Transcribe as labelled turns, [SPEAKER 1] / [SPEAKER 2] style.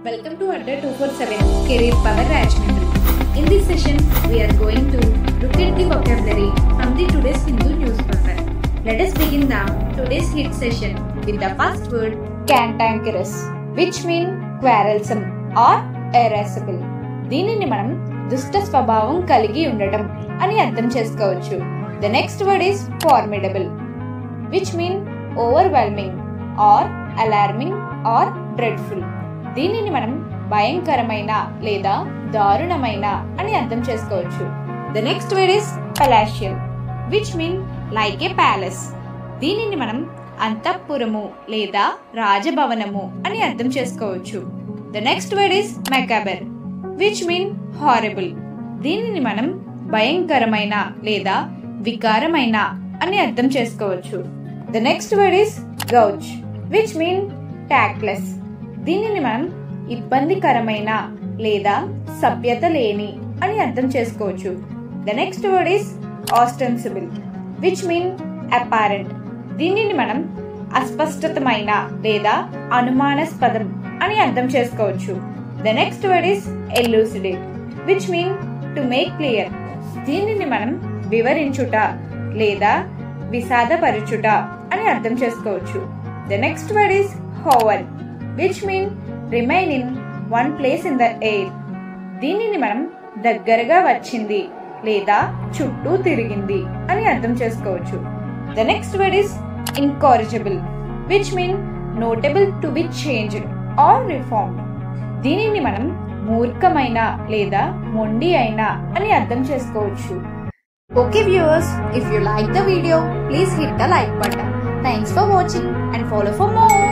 [SPEAKER 1] Welcome to Adda 247 Career Power Rajmundry. In this session, we are going to look at the vocabulary from the today's Hindu newspaper. Let us begin the today's hit session with the first word cantankerous, which means quarrelsome or irascible. దీనిని మనం దుష్ట స్వభావం కలిగి ఉండటం అని అర్థం చేసుకోవచ్చు. The next word is formidable, which means overwhelming or alarming or dreadful. దీనిని మనం భయంకరమైన లేదా దారుణమైన అని అర్థం చేసుకోవచ్చు. The next word is palatial, which means like a palace. దీనిని మనం అంతఃపురము లేదా రాజభవనము అని అర్థం చేసుకోవచ్చు. The next word is macabre, which means horrible. దీనిని మనం భయంకరమైన లేదా వికారమైన అని అర్థం చేసుకోవచ్చు. The next word is gauche, which means tactless. దీనిని మనం ఇబ్బందికరమైన లేదా సభ్యత లేని అని అర్థం చేసుకోవచ్చు. The next word is ostensible, which means apparent. దీనిని మనం అస్పష్టమైన లేదా అనుమానాస్పదం అని అర్థం చేసుకోవచ్చు. The next word is elucidate, which means to make clear. దీనిని మనం వివరించుట లేదా విషాదపరచుట అని అర్థం చేసుకోవచ్చు. The next word is hover, which means remain in one place in the air. దీనిని మనం దగ్గరగా వచ్చింది లేదా చుట్టూ తిరిగింది అని అర్థం చేసుకోవచ్చు. The next word is incorrigible, which means notable to be changed or reformed. దీనిని మనం మూర్ఖమైన లేదా మొండి అయిన అని అర్థం చేసుకోవచ్చు. Okay viewers, if you like the video, please hit the like button. Thanks for watching and follow for more.